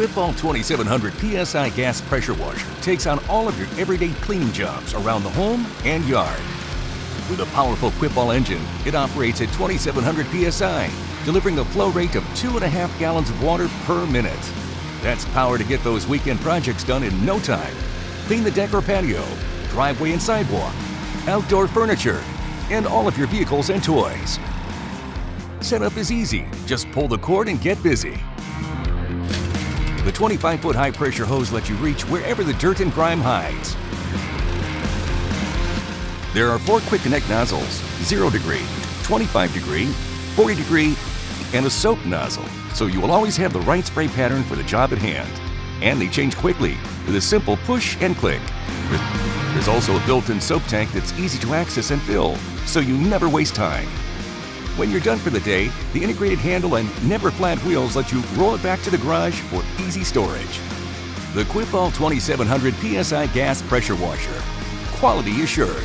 Quipall 2700 PSI Gas Pressure Washer takes on all of your everyday cleaning jobs around the home and yard. With a powerful Quipall engine, it operates at 2700 PSI, delivering a flow rate of 2.5 gallons of water per minute. That's power to get those weekend projects done in no time. Clean the deck or patio, driveway and sidewalk, outdoor furniture, and all of your vehicles and toys. Setup is easy. Just pull the cord and get busy. The 25-foot high-pressure hose lets you reach wherever the dirt and grime hides. There are 4 quick connect nozzles: 0 degree, 25 degree, 40 degree, and a soap nozzle, so you will always have the right spray pattern for the job at hand. And they change quickly with a simple push and click. There's also a built-in soap tank that's easy to access and fill, so you never waste time. When you're done for the day, the integrated handle and never flat wheels let you roll it back to the garage for easy storage. The Quipall 2700 PSI Gas Pressure Washer. Quality assured.